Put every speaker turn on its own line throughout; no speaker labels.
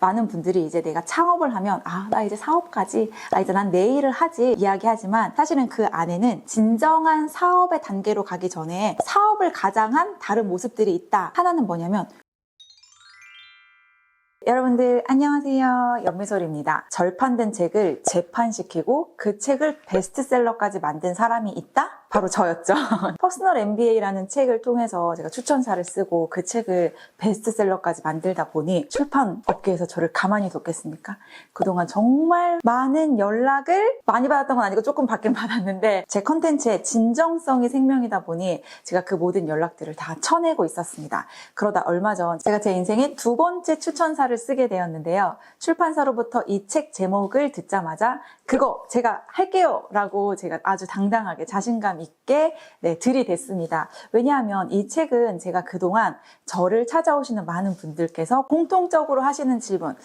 많은 분들이 이제 내가 창업을 하면 나 이제 사업가지, 이제 난 내 일을 하지 이야기하지만 사실은 그 안에는 진정한 사업의 단계로 가기 전에 사업을 가장한 다른 모습들이 있다. 하나는 뭐냐면 여러분들 안녕하세요. 연미솔입니다. 절판된 책을 재판시키고 그 책을 베스트셀러까지 만든 사람이 있다? 바로 저였죠. 퍼스널 MBA라는 책을 통해서 제가 추천사를 쓰고 그 책을 베스트셀러까지 만들다 보니 출판 업계에서 저를 가만히 뒀겠습니까? 그동안 정말 많은 연락을 많이 받았던 건 아니고 조금 받긴 받았는데 제 컨텐츠의 진정성이 생명이다 보니 제가 그 모든 연락들을 다 쳐내고 있었습니다. 그러다 얼마 전 제가 제 인생의 두 번째 추천사를 쓰게 되었는데요. 출판사로부터 이 책 제목을 듣자마자 그거 제가 할게요 라고 제가 아주 당당하게 자신감 있게 들이댔습니다. 왜냐하면 이 책은 제가 그동안 저를 찾아오시는 많은 분들께서 공통적으로 하시는 질문,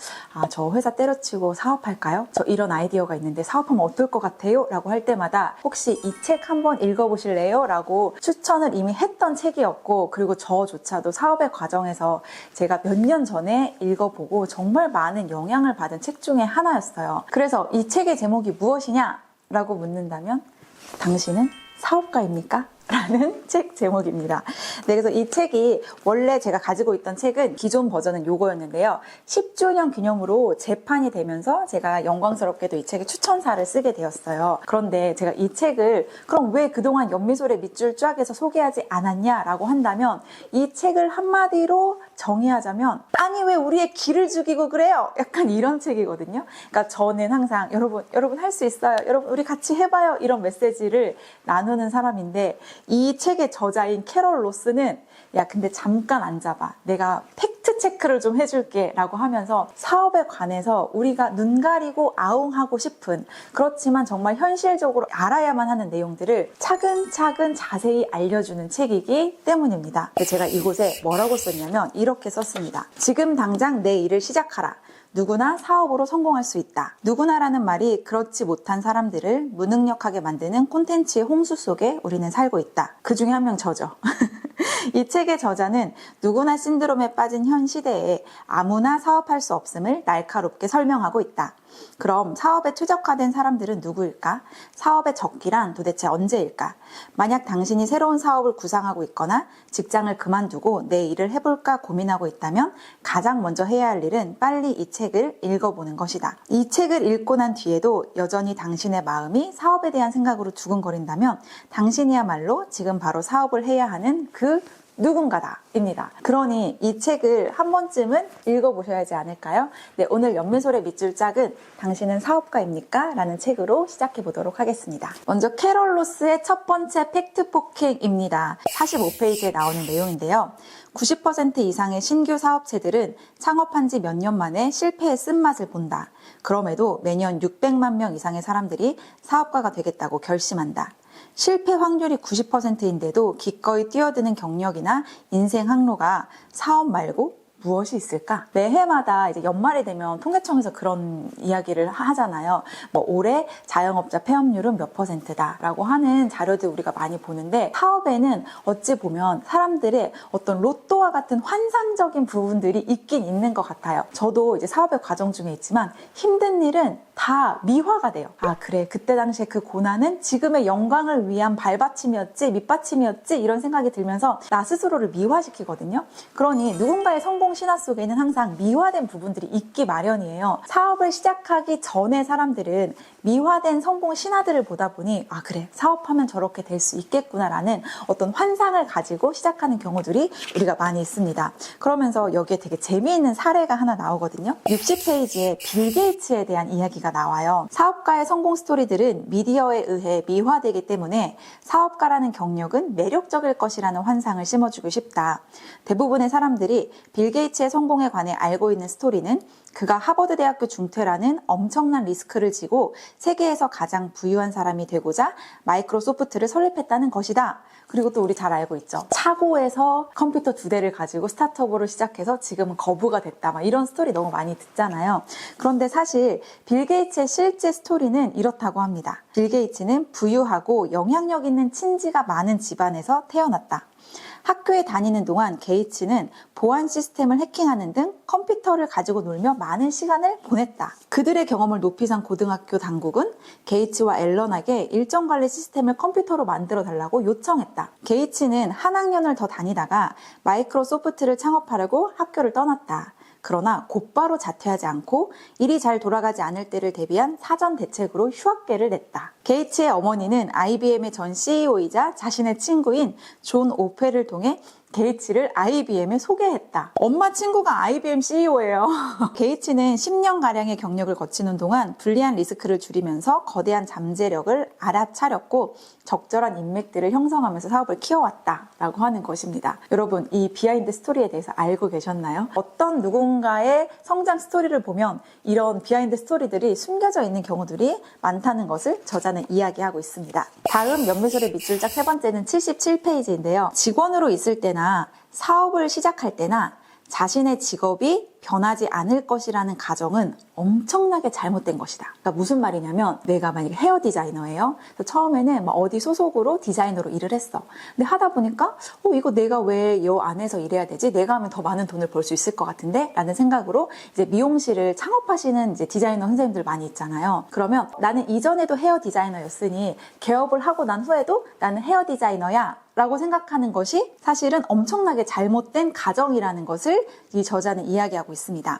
저 회사 때려치고 사업할까요? 저 이런 아이디어가 있는데 사업하면 어떨 것 같아요? 라고 할 때마다 혹시 이 책 한번 읽어보실래요? 라고 추천을 이미 했던 책이었고, 그리고 저조차도 사업의 과정에서 제가 몇 년 전에 읽어보고 정말 많은 영향을 받은 책 중에 하나였어요. 그래서 이 책의 제목이 무엇이냐? 라고 묻는다면 당신은 사업가입니까? 라는 책 제목입니다. 그래서 이 책이 원래 제가 가지고 있던 책은 기존 버전은 요거였는데요. 10주년 기념으로 재판이 되면서 제가 영광스럽게도 이 책의 추천사를 쓰게 되었어요. 그런데 제가 이 책을 그럼 왜 그동안 연미솔의 밑줄 쫙에서 소개하지 않았냐라고 한다면 이 책을 한마디로 정의하자면 아니 왜 우리의 기를 죽이고 그래요? 약간 이런 책이거든요. 그러니까 저는 항상 여러분 할 수 있어요. 여러분 우리 같이 해봐요. 이런 메시지를 나누는 사람인데 이 책의 저자인 캐럴 로스는 야 근데 잠깐 앉아봐. 내가 팩트 체크를 좀 해줄게 라고 하면서 사업에 관해서 우리가 눈 가리고 아웅하고 싶은 그렇지만 정말 현실적으로 알아야만 하는 내용들을 차근차근 자세히 알려주는 책이기 때문입니다. 제가 이곳에 뭐라고 썼냐면 이렇게 썼습니다. 지금 당장 내 일을 시작하라. 누구나 사업으로 성공할 수 있다. 누구나라는 말이 그렇지 못한 사람들을 무능력하게 만드는 콘텐츠의 홍수 속에 우리는 살고 있다. 그 중에 한 명 저죠. 이 책의 저자는 누구나 신드롬에 빠진 현 시대에 아무나 사업할 수 없음을 날카롭게 설명하고 있다. 그럼 사업에 최적화된 사람들은 누구일까? 사업의 적기란 도대체 언제일까? 만약 당신이 새로운 사업을 구상하고 있거나 직장을 그만두고 내 일을 해볼까 고민하고 있다면 가장 먼저 해야 할 일은 빨리 이 책을 읽어보는 것이다. 이 책을 읽고 난 뒤에도 여전히 당신의 마음이 사업에 대한 생각으로 두근거린다면 당신이야말로 지금 바로 사업을 해야 하는 그 누군가다 입니다. 그러니 이 책을 한 번쯤은 읽어보셔야 하지 않을까요? 네, 오늘 연미솔의 밑줄 짝은 당신은 사업가입니까? 라는 책으로 시작해 보도록 하겠습니다. 먼저 캐럴 로스의 첫 번째 팩트 폭행입니다. 45페이지에 나오는 내용인데요. 90% 이상의 신규 사업체들은 창업한 지 몇 년 만에 실패의 쓴맛을 본다. 그럼에도 매년 600만 명 이상의 사람들이 사업가가 되겠다고 결심한다. 실패 확률이 90%인데도 기꺼이 뛰어드는 경력이나 인생 항로가 사업 말고 무엇이 있을까? 매해마다 이제 연말이 되면 통계청에서 그런 이야기를 하잖아요. 올해 자영업자 폐업률은 몇 %다라고 하는 자료들 우리가 많이 보는데 사업에는 어찌 보면 사람들의 어떤 로또와 같은 환상적인 부분들이 있긴 있는 것 같아요. 저도 이제 사업의 과정 중에 있지만 힘든 일은 다 미화가 돼요. 그래 그때 당시에 그 고난은 지금의 영광을 위한 발받침이었지 밑받침이었지 이런 생각이 들면서 나 스스로를 미화시키거든요. 그러니 누군가의 성공 신화 속에는 항상 미화된 부분들이 있기 마련이에요. 사업을 시작하기 전에 사람들은 미화된 성공 신화들을 보다 보니 그래 사업하면 저렇게 될 수 있겠구나라는 어떤 환상을 가지고 시작하는 경우들이 우리가 많이 있습니다. 그러면서 여기에 되게 재미있는 사례가 하나 나오거든요. 60페이지에 빌 게이츠에 대한 이야기가 나와요. 사업가의 성공 스토리들은 미디어에 의해 미화되기 때문에 사업가라는 경력은 매력적일 것이라는 환상을 심어주고 싶다. 대부분의 사람들이 빌 게이츠의 성공에 관해 알고 있는 스토리는 그가 하버드 대학교 중퇴라는 엄청난 리스크를 지고 세계에서 가장 부유한 사람이 되고자 마이크로소프트를 설립했다는 것이다. 그리고 또 우리 잘 알고 있죠. 차고에서 컴퓨터 2대를 가지고 스타트업으로 시작해서 지금은 거부가 됐다. 이런 스토리 너무 많이 듣잖아요. 그런데 사실 빌 게이츠의 실제 스토리는 이렇다고 합니다. 빌 게이츠는 부유하고 영향력 있는 친지가 많은 집안에서 태어났다. 학교에 다니는 동안 게이츠는 보안 시스템을 해킹하는 등 컴퓨터를 가지고 놀며 많은 시간을 보냈다. 그들의 경험을 높이 산 고등학교 당국은 게이츠와 앨런에게 일정 관리 시스템을 컴퓨터로 만들어 달라고 요청했다. 게이츠는 한 학년을 더 다니다가 마이크로소프트를 창업하려고 학교를 떠났다. 그러나 곧바로 자퇴하지 않고 일이 잘 돌아가지 않을 때를 대비한 사전 대책으로 휴학계를 냈다. 게이츠의 어머니는 IBM의 전 CEO이자 자신의 친구인 존 오펠을 통해 게이츠를 IBM에 소개했다. 엄마 친구가 IBM CEO예요. 게이츠는 10년가량의 경력을 거치는 동안 불리한 리스크를 줄이면서 거대한 잠재력을 알아차렸고 적절한 인맥들을 형성하면서 사업을 키워왔다라고 하는 것입니다. 여러분, 이 비하인드 스토리에 대해서 알고 계셨나요? 어떤 누군가의 성장 스토리를 보면 이런 비하인드 스토리들이 숨겨져 있는 경우들이 많다는 것을 저자는 이야기하고 있습니다. 다음 연매술의 밑줄짝 세 번째는 77페이지인데요. 직원으로 있을 때나 사업을 시작할 때나 자신의 직업이 변하지 않을 것이라는 가정은 엄청나게 잘못된 것이다. 그러니까 무슨 말이냐면 내가 만약에 헤어 디자이너예요. 그래서 처음에는 막 어디 소속으로 디자이너로 일을 했어. 근데 하다 보니까 이거 내가 왜 이 안에서 일해야 되지? 내가 하면 더 많은 돈을 벌 수 있을 것 같은데? 라는 생각으로 이제 미용실을 창업하시는 이제 디자이너 선생님들 많이 있잖아요. 그러면 나는 이전에도 헤어 디자이너였으니 개업을 하고 난 후에도 나는 헤어 디자이너야 라고 생각하는 것이 사실은 엄청나게 잘못된 가정이라는 것을 이 저자는 이야기하고 있습니다.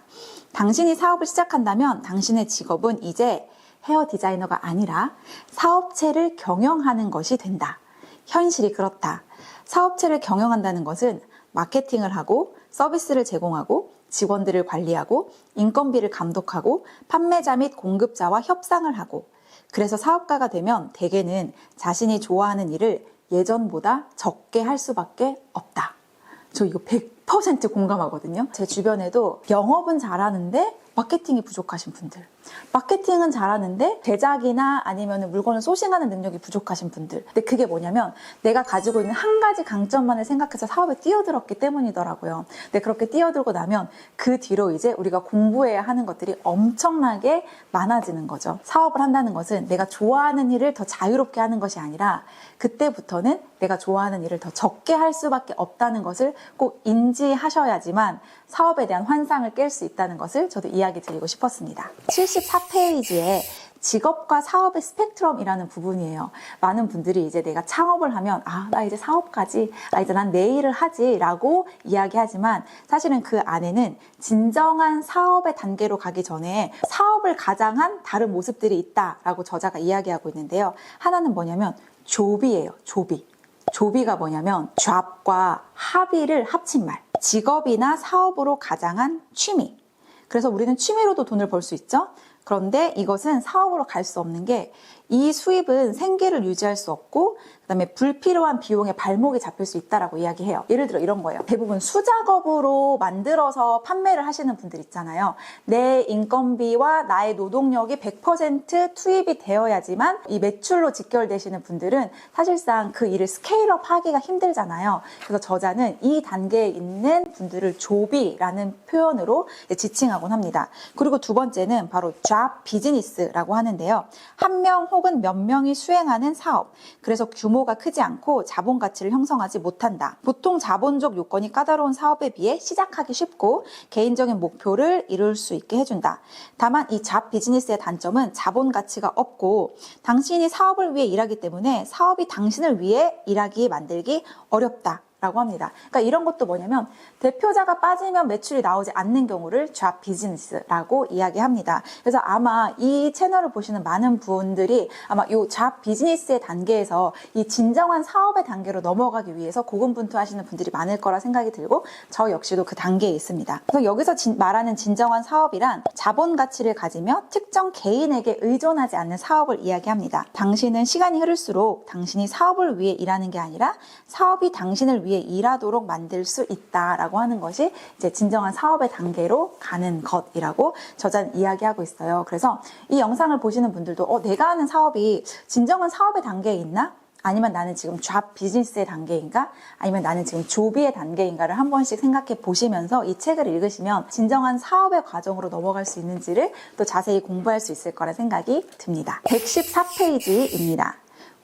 당신이 사업을 시작한다면 당신의 직업은 이제 헤어 디자이너가 아니라 사업체를 경영하는 것이 된다. 현실이 그렇다. 사업체를 경영한다는 것은 마케팅을 하고 서비스를 제공하고 직원들을 관리하고 인건비를 감독하고 판매자 및 공급자와 협상을 하고 그래서 사업가가 되면 대개는 자신이 좋아하는 일을 예전보다 적게 할 수밖에 없다. 저 이거 100% 공감하거든요. 제 주변에도 영업은 잘하는데 마케팅이 부족하신 분들, 마케팅은 잘하는데 제작이나 아니면 물건을 소싱하는 능력이 부족하신 분들. 근데 그게 뭐냐면 내가 가지고 있는 한 가지 강점만을 생각해서 사업에 뛰어들었기 때문이더라고요. 근데 그렇게 뛰어들고 나면 그 뒤로 이제 우리가 공부해야 하는 것들이 엄청나게 많아지는 거죠. 사업을 한다는 것은 내가 좋아하는 일을 더 자유롭게 하는 것이 아니라 그때부터는 내가 좋아하는 일을 더 적게 할 수밖에 없다는 것을 꼭 인지하셔야지만 사업에 대한 환상을 깰 수 있다는 것을 저도 이야기 드리고 싶었습니다. 74페이지에 직업과 사업의 스펙트럼이라는 부분이에요. 많은 분들이 이제 내가 창업을 하면 나 이제 사업가지, 이제 난 내 일을 하지 라고 이야기하지만 사실은 그 안에는 진정한 사업의 단계로 가기 전에 사업을 가장한 다른 모습들이 있다라고 저자가 이야기하고 있는데요. 하나는 뭐냐면 조비예요. 조비. 조비가 뭐냐면 잡과 합의를 합친 말. 직업이나 사업으로 가장한 취미. 그래서 우리는 취미로도 돈을 벌 수 있죠. 그런데 이것은 사업으로 갈 수 없는 게 이 수입은 생계를 유지할 수 없고 그다음에 불필요한 비용에 발목이 잡힐 수 있다라고 이야기해요. 예를 들어 이런 거예요. 대부분 수작업으로 만들어서 판매를 하시는 분들 있잖아요. 내 인건비와 나의 노동력이 100% 투입이 되어야지만 이 매출로 직결되시는 분들은 사실상 그 일을 스케일업 하기가 힘들잖아요. 그래서 저자는 이 단계에 있는 분들을 조비라는 표현으로 지칭하곤 합니다. 그리고 두 번째는 바로 잡 비즈니스라고 하는데요. 한 명 혹은 몇 명이 수행하는 사업. 그래서 규모가 크지 않고 자본 가치를 형성하지 못한다. 보통 자본적 요건이 까다로운 사업에 비해 시작하기 쉽고 개인적인 목표를 이룰 수 있게 해준다. 다만 이 잡 비즈니스의 단점은 자본 가치가 없고 당신이 사업을 위해 일하기 때문에 사업이 당신을 위해 일하기 만들기 어렵다. 라고 합니다. 그러니까 이런 것도 뭐냐면 대표자가 빠지면 매출이 나오지 않는 경우를 잡 비즈니스라고 이야기합니다. 그래서 아마 이 채널을 보시는 많은 분들이 아마 이 잡 비즈니스의 단계에서 이 진정한 사업의 단계로 넘어가기 위해서 고군분투하시는 분들이 많을 거라 생각이 들고 저 역시도 그 단계에 있습니다. 그래서 여기서 말하는 진정한 사업이란 자본 가치를 가지며 특정 개인에게 의존하지 않는 사업을 이야기합니다. 당신은 시간이 흐를수록 당신이 사업을 위해 일하는 게 아니라 사업이 당신을 위해 일하도록 만들 수 있다라고 하는 것이 이제 진정한 사업의 단계로 가는 것이라고 저자는 이야기하고 있어요. 그래서 이 영상을 보시는 분들도 내가 하는 사업이 진정한 사업의 단계에 있나? 아니면 나는 지금 잡 비즈니스의 단계인가? 아니면 나는 지금 조비의 단계인가를 한 번씩 생각해 보시면서 이 책을 읽으시면 진정한 사업의 과정으로 넘어갈 수 있는지를 또 자세히 공부할 수 있을 거라 생각이 듭니다. 114페이지입니다.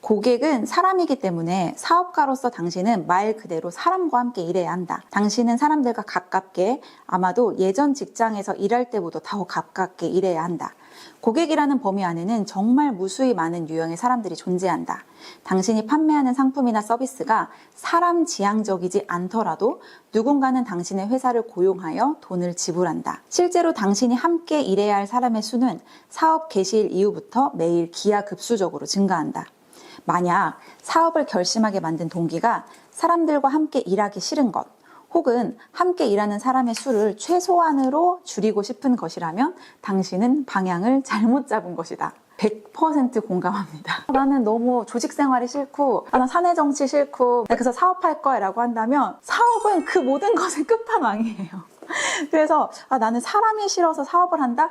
고객은 사람이기 때문에 사업가로서 당신은 말 그대로 사람과 함께 일해야 한다. 당신은 사람들과 가깝게, 아마도 예전 직장에서 일할 때보다 더 가깝게 일해야 한다. 고객이라는 범위 안에는 정말 무수히 많은 유형의 사람들이 존재한다. 당신이 판매하는 상품이나 서비스가 사람 지향적이지 않더라도 누군가는 당신의 회사를 고용하여 돈을 지불한다. 실제로 당신이 함께 일해야 할 사람의 수는 사업 개시일 이후부터 매일 기하급수적으로 증가한다. 만약 사업을 결심하게 만든 동기가 사람들과 함께 일하기 싫은 것, 혹은 함께 일하는 사람의 수를 최소한으로 줄이고 싶은 것이라면 당신은 방향을 잘못 잡은 것이다. 100% 공감합니다. 나는 너무 조직 생활이 싫고, 난 사내 정치 싫고, 그래서 사업할 거야 라고 한다면 사업은 그 모든 것의 끝판왕이에요. 그래서 나는 사람이 싫어서 사업을 한다?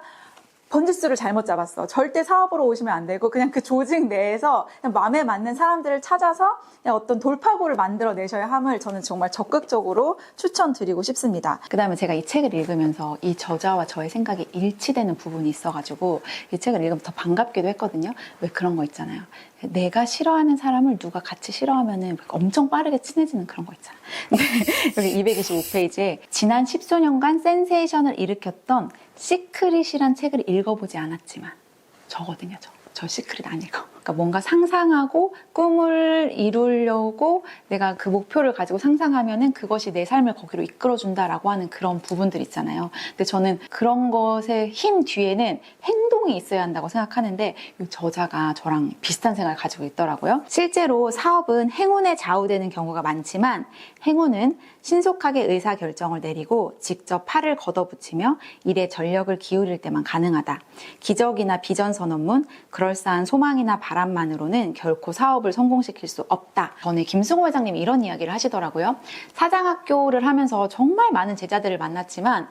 번지수를 잘못 잡았어. 절대 사업으로 오시면 안 되고 그냥 그 조직 내에서 그냥 마음에 맞는 사람들을 찾아서 그냥 어떤 돌파구를 만들어내셔야 함을 저는 정말 적극적으로 추천드리고 싶습니다. 그 다음에 제가 이 책을 읽으면서 이 저자와 저의 생각이 일치되는 부분이 있어가지고 이 책을 읽으면 더 반갑기도 했거든요. 왜 그런 거 있잖아요. 내가 싫어하는 사람을 누가 같이 싫어하면은 엄청 빠르게 친해지는 그런 거 있잖아. 여기 225페이지에 지난 10수년간 센세이션을 일으켰던 시크릿이란 책을 읽어보지 않았지만 저거든요. 저 시크릿 안 읽어. 그러니까 뭔가 상상하고 꿈을 이루려고 내가 그 목표를 가지고 상상하면은 그것이 내 삶을 거기로 이끌어준다라고 하는 그런 부분들 있잖아요. 근데 저는 그런 것의 힘 뒤에는 행동이 있어야 한다고 생각하는데 이 저자가 저랑 비슷한 생각을 가지고 있더라고요. 실제로 사업은 행운에 좌우되는 경우가 많지만 행운은 신속하게 의사결정을 내리고 직접 팔을 걷어붙이며 일에 전력을 기울일 때만 가능하다. 기적이나 비전 선언문, 그럴싸한 소망이나 바람만으로는 결코 사업을 성공시킬 수 없다. 전에 김승호 회장님이 이런 이야기를 하시더라고요. 사장학교를 하면서 정말 많은 제자들을 만났지만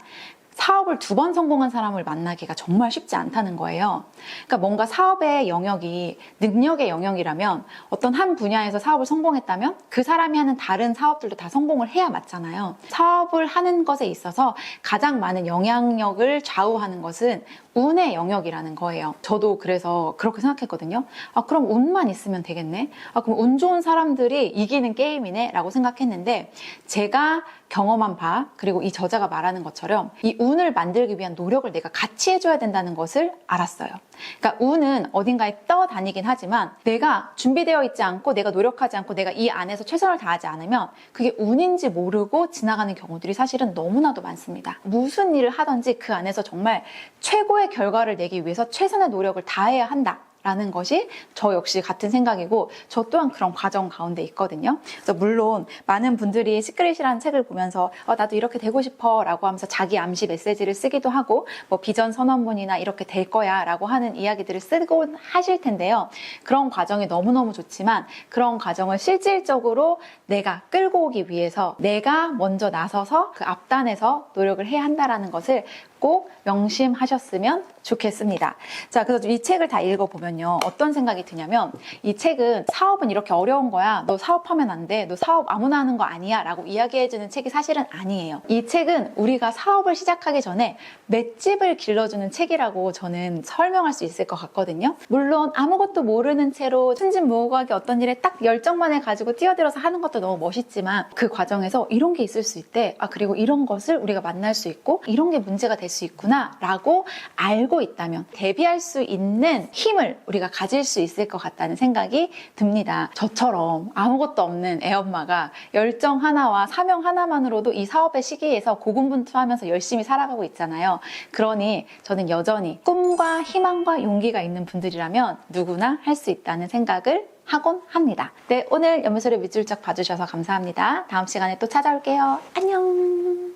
사업을 2번 성공한 사람을 만나기가 정말 쉽지 않다는 거예요. 그러니까 뭔가 사업의 영역이 능력의 영역이라면 어떤 한 분야에서 사업을 성공했다면 그 사람이 하는 다른 사업들도 다 성공을 해야 맞잖아요. 사업을 하는 것에 있어서 가장 많은 영향력을 좌우하는 것은 운의 영역이라는 거예요. 저도 그래서 그렇게 생각했거든요. 그럼 운만 있으면 되겠네. 그럼 운 좋은 사람들이 이기는 게임이네 라고 생각했는데 제가 경험한 바 그리고 이 저자가 말하는 것처럼 이 운을 만들기 위한 노력을 내가 같이 해줘야 된다는 것을 알았어요. 그러니까 운은 어딘가에 떠다니긴 하지만 내가 준비되어 있지 않고 내가 노력하지 않고 내가 이 안에서 최선을 다하지 않으면 그게 운인지 모르고 지나가는 경우들이 사실은 너무나도 많습니다. 무슨 일을 하든지 그 안에서 정말 최고의 결과를 내기 위해서 최선의 노력을 다해야 한다. 라는 것이 저 역시 같은 생각이고 저 또한 그런 과정 가운데 있거든요. 그래서 물론 많은 분들이 시크릿이라는 책을 보면서 나도 이렇게 되고 싶어 라고 하면서 자기 암시 메시지를 쓰기도 하고 뭐 비전 선언문이나 이렇게 될 거야 라고 하는 이야기들을 쓰고 하실 텐데요. 그런 과정이 너무너무 좋지만 그런 과정을 실질적으로 내가 끌고 오기 위해서 내가 먼저 나서서 그 앞단에서 노력을 해야 한다라는 것을 꼭 명심하셨으면 좋겠습니다. 자, 그래서 이 책을 다 읽어보면요. 어떤 생각이 드냐면 이 책은 사업은 이렇게 어려운 거야. 너 사업하면 안 돼. 너 사업 아무나 하는 거 아니야. 라고 이야기해주는 책이 사실은 아니에요. 이 책은 우리가 사업을 시작하기 전에 맷집을 길러주는 책이라고 저는 설명할 수 있을 것 같거든요. 물론 아무것도 모르는 채로 순진무구하게 어떤 일에 딱 열정만 해가지고 뛰어들어서 하는 것도 너무 멋있지만 그 과정에서 이런 게 있을 수 있대. 그리고 이런 것을 우리가 만날 수 있고 이런 게 문제가 될 수 있구나 라고 알고 있다면 대비할 수 있는 힘을 우리가 가질 수 있을 것 같다는 생각이 듭니다. 저처럼 아무것도 없는 애엄마가 열정 하나와 사명 하나만으로도 이 사업의 시기에서 고군분투하면서 열심히 살아가고 있잖아요. 그러니 저는 여전히 꿈과 희망과 용기가 있는 분들이라면 누구나 할 수 있다는 생각을 하곤 합니다. 네, 오늘 연미소리 밑줄 쫙 봐주셔서 감사합니다. 다음 시간에 또 찾아올게요. 안녕.